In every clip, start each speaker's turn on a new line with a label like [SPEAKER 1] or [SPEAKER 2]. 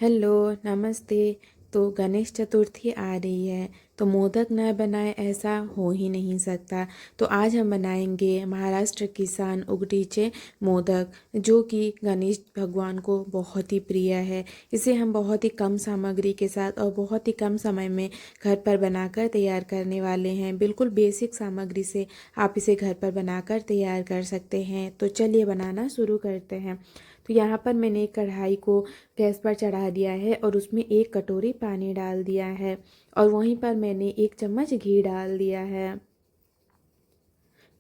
[SPEAKER 1] Hello, नमस्ते। तो गणेश चतुर्थी आ रही है, तो मोदक न बनाए ऐसा हो ही नहीं सकता। तो आज हम बनाएंगे महाराष्ट्र किसान उगडीचे मोदक, जो कि गणेश भगवान को बहुत ही प्रिय है। इसे हम बहुत ही कम सामग्री के साथ और बहुत ही कम समय में घर पर बनाकर तैयार करने वाले हैं। बिल्कुल बेसिक सामग्री से आप इसे घर पर बनाकर तैयार कर सकते हैं। तो चलिए बनाना शुरू करते हैं। तो यहाँ पर मैंने एक कढ़ाई को गैस पर चढ़ा दिया है और उसमें 1 कटोरी पानी डाल दिया है और वहीं पर मैंने 1 चम्मच घी डाल दिया है।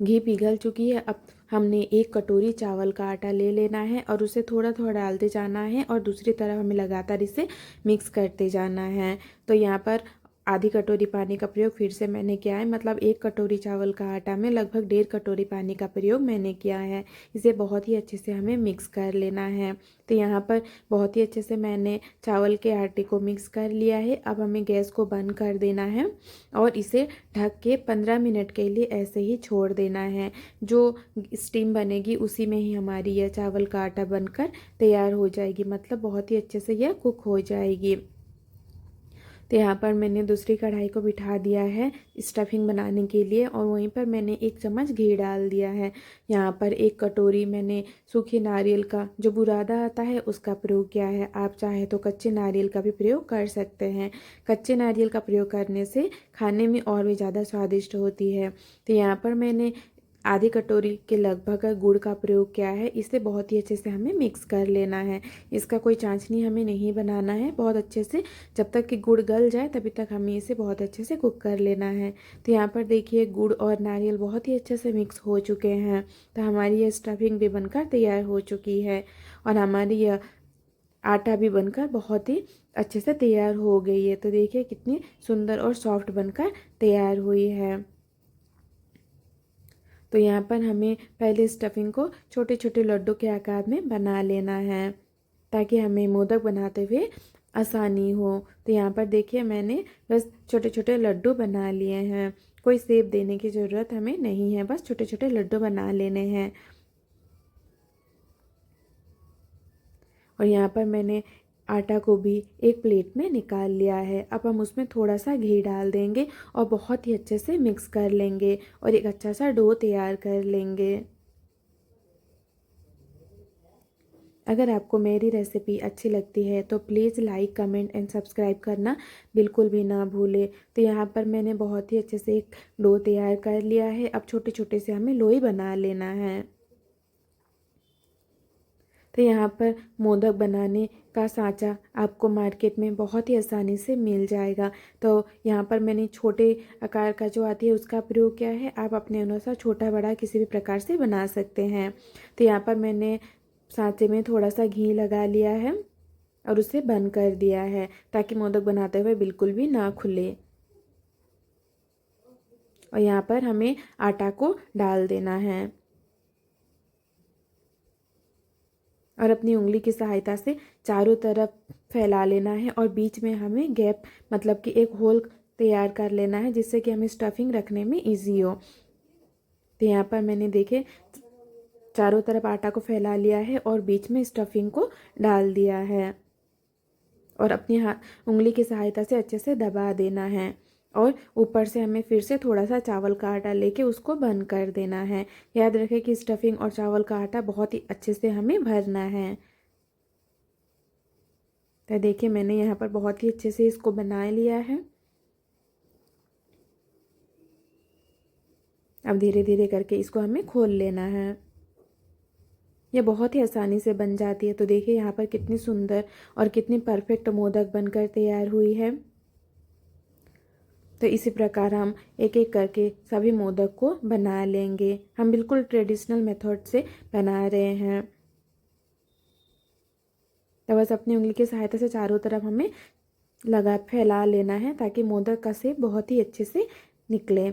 [SPEAKER 1] घी पिघल चुकी है। अब हमने 1 कटोरी चावल का आटा ले लेना है और उसे थोड़ा थोड़ा डालते जाना है और दूसरी तरफ हमें लगातार इसे मिक्स करते जाना है। तो यहाँ पर आधी कटोरी पानी का प्रयोग फिर से मैंने किया है, मतलब 1 कटोरी चावल का आटा में लगभग 1.5 कटोरी पानी का प्रयोग मैंने किया है। इसे बहुत ही अच्छे से हमें मिक्स कर लेना है। तो यहाँ पर बहुत ही अच्छे से मैंने चावल के आटे को मिक्स कर लिया है। अब हमें गैस को बंद कर देना है और इसे ढक के 15 मिनट के लिए ऐसे ही छोड़ देना है। जो स्टीम बनेगी उसी में ही हमारी यह चावल का आटा बनकर तैयार हो जाएगी, मतलब बहुत ही अच्छे से यह कुक हो जाएगी। तो यहाँ पर मैंने दूसरी कढ़ाई को बिठा दिया है स्टफिंग बनाने के लिए और वहीं पर मैंने 1 चम्मच घी डाल दिया है। यहाँ पर 1 कटोरी मैंने सूखे नारियल का जो बुरादा आता है उसका प्रयोग किया है। आप चाहे तो कच्चे नारियल का भी प्रयोग कर सकते हैं। कच्चे नारियल का प्रयोग करने से खाने में और भी ज़्यादा स्वादिष्ट होती है। तो यहाँ पर मैंने आधी कटोरी के लगभग गुड़ का प्रयोग किया है। इसे बहुत ही अच्छे से हमें मिक्स कर लेना है। इसका कोई चाशनी हमें नहीं बनाना है। बहुत अच्छे से जब तक कि गुड़ गल जाए तभी तक हमें इसे बहुत अच्छे से कुक कर लेना है। तो यहाँ पर देखिए गुड़ और नारियल बहुत ही अच्छे से मिक्स हो चुके हैं। तो हमारी यह स्टफिंग भी बनकर तैयार हो चुकी है और हमारी यह आटा भी बनकर बहुत ही अच्छे से तैयार हो गई है। तो देखिए कितनी सुंदर और सॉफ्ट बनकर तैयार हुई है। तो यहाँ पर हमें पहले स्टफिंग को छोटे छोटे लड्डू के आकार में बना लेना है ताकि हमें मोदक बनाते हुए आसानी हो। तो यहाँ पर देखिए मैंने बस छोटे छोटे लड्डू बना लिए हैं। कोई शेप देने की ज़रूरत हमें नहीं है, बस छोटे छोटे लड्डू बना लेने हैं। और यहाँ पर मैंने आटा को भी एक प्लेट में निकाल लिया है। अब हम उसमें थोड़ा सा घी डाल देंगे और बहुत ही अच्छे से मिक्स कर लेंगे और एक अच्छा सा डो तैयार कर लेंगे। अगर आपको मेरी रेसिपी अच्छी लगती है तो please like comment and subscribe करना बिल्कुल भी ना भूलें। तो यहाँ पर मैंने बहुत ही अच्छे से एक डो तैयार कर लिया है। अब छोटे छोटे से हमें लोई बना लेना है। तो यहाँ पर मोदक बनाने का सांचा आपको मार्केट में बहुत ही आसानी से मिल जाएगा। तो यहाँ पर मैंने छोटे आकार का जो आती है उसका प्रयोग किया है। आप अपने अनुसार छोटा बड़ा किसी भी प्रकार से बना सकते हैं। तो यहाँ पर मैंने सांचे में थोड़ा सा घी लगा लिया है और उसे बंद कर दिया है ताकि मोदक बनाते हुए बिल्कुल भी ना खुले। और यहाँ पर हमें आटा को डाल देना है और अपनी उंगली की सहायता से चारों तरफ फैला लेना है और बीच में हमें गैप, मतलब कि एक होल तैयार कर लेना है जिससे कि हमें स्टफिंग रखने में इजी हो। तो यहाँ पर मैंने देखे चारों तरफ आटा को फैला लिया है और बीच में स्टफिंग को डाल दिया है और अपनी हाथ उंगली की सहायता से अच्छे से दबा देना है और ऊपर से हमें फिर से थोड़ा सा चावल का आटा लेके उसको बंद कर देना है। याद रखें कि स्टफिंग और चावल का आटा बहुत ही अच्छे से हमें भरना है। तो देखिए मैंने यहाँ पर बहुत ही अच्छे से इसको बना लिया है। अब धीरे धीरे करके इसको हमें खोल लेना है। ये बहुत ही आसानी से बन जाती है। तो देखिए यहाँ पर कितनी सुंदर और कितनी परफेक्ट मोदक बनकर तैयार हुई है। तो इसी प्रकार हम एक एक करके सभी मोदक को बना लेंगे। हम बिल्कुल ट्रेडिशनल मेथड से बना रहे हैं। तो बस अपनी उंगली की सहायता से चारों तरफ हमें फैला लेना है ताकि मोदक का शेप बहुत ही अच्छे से निकले।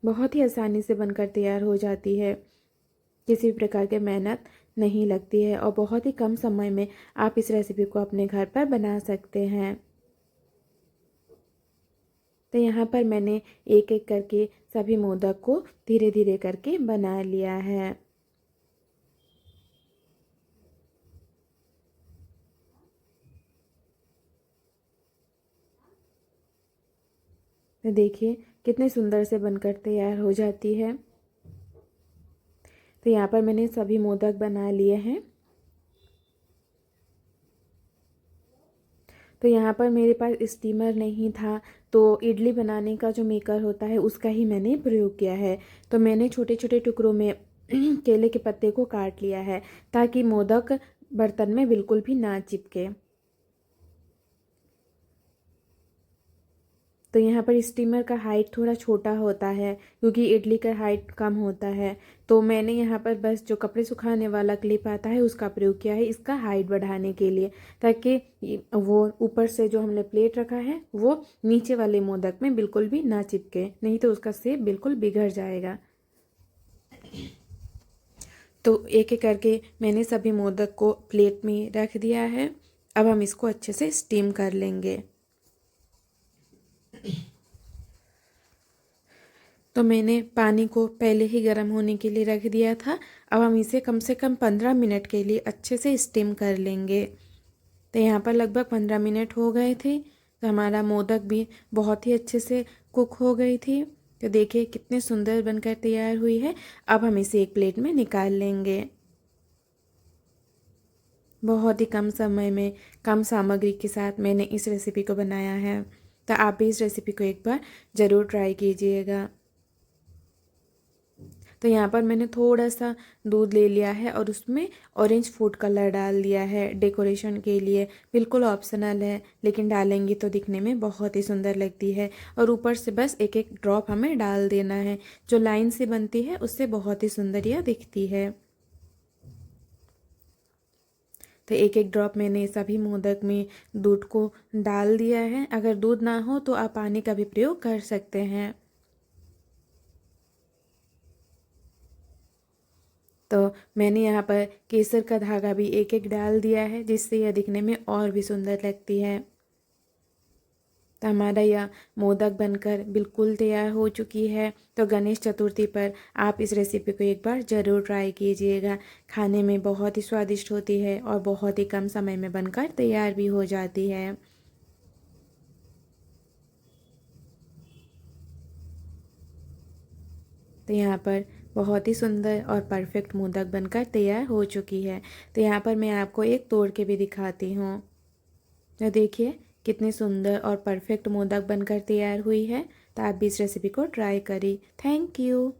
[SPEAKER 1] बहुत ही आसानी से बनकर तैयार हो जाती है। किसी भी प्रकार की मेहनत नहीं लगती है और बहुत ही कम समय में आप इस रेसिपी को अपने घर पर बना सकते हैं। तो यहाँ पर मैंने एक एक करके सभी मोदक को धीरे धीरे करके बना लिया है। तो देखिए कितने सुंदर से बनकर तैयार हो जाती है। तो यहाँ पर मैंने सभी मोदक बना लिए हैं। तो यहाँ पर मेरे पास स्टीमर नहीं था, तो इडली बनाने का जो मेकर होता है उसका ही मैंने प्रयोग किया है। तो मैंने छोटे छोटे टुकड़ों में केले के पत्ते को काट लिया है ताकि मोदक बर्तन में बिल्कुल भी ना चिपके। तो यहाँ पर स्टीमर का हाइट थोड़ा छोटा होता है क्योंकि इडली का हाइट कम होता है। तो मैंने यहाँ पर बस जो कपड़े सुखाने वाला क्लिप आता है उसका प्रयोग किया है इसका हाइट बढ़ाने के लिए, ताकि वो ऊपर से जो हमने प्लेट रखा है वो नीचे वाले मोदक में बिल्कुल भी ना चिपके, नहीं तो उसका शेप बिल्कुल बिगड़ जाएगा। तो एक एक करके मैंने सभी मोदक को प्लेट में रख दिया है। अब हम इसको अच्छे से स्टीम कर लेंगे। तो मैंने पानी को पहले ही गर्म होने के लिए रख दिया था। अब हम इसे कम से कम 15 मिनट के लिए अच्छे से स्टीम कर लेंगे। तो यहाँ पर लगभग 15 मिनट हो गए थे। तो हमारा मोदक भी बहुत ही अच्छे से कुक हो गई थी। तो देखिए कितने सुंदर बनकर तैयार हुई है। अब हम इसे एक प्लेट में निकाल लेंगे। बहुत ही कम समय में कम सामग्री के साथ मैंने इस रेसिपी को बनाया है। तो आप भी इस रेसिपी को एक बार ज़रूर ट्राई कीजिएगा। तो यहाँ पर मैंने थोड़ा सा दूध ले लिया है और उसमें ऑरेंज फूड कलर डाल दिया है डेकोरेशन के लिए। बिल्कुल ऑप्शनल है लेकिन डालेंगे तो दिखने में बहुत ही सुंदर लगती है। और ऊपर से बस एक एक ड्रॉप हमें डाल देना है। जो लाइन से बनती है उससे बहुत ही सुंदर यह दिखती है। तो एक एक ड्रॉप मैंने सभी मोदक में दूध को डाल दिया है। अगर दूध ना हो तो आप पानी का भी प्रयोग कर सकते हैं। तो मैंने यहाँ पर केसर का धागा भी एक एक डाल दिया है जिससे यह दिखने में और भी सुंदर लगती है। तो हमारा यह मोदक बनकर बिल्कुल तैयार हो चुकी है। तो गणेश चतुर्थी पर आप इस रेसिपी को एक बार ज़रूर ट्राई कीजिएगा। खाने में बहुत ही स्वादिष्ट होती है और बहुत ही कम समय में बनकर तैयार भी हो जाती है। तो यहाँ पर बहुत ही सुंदर और परफेक्ट मोदक बनकर तैयार हो चुकी है। तो यहाँ पर मैं आपको एक तोड़ के भी दिखाती हूँ। तो देखिए कितनी सुंदर और परफेक्ट मोदक बनकर तैयार हुई है। तो आप भी इस रेसिपी को ट्राई करिए। Thank you.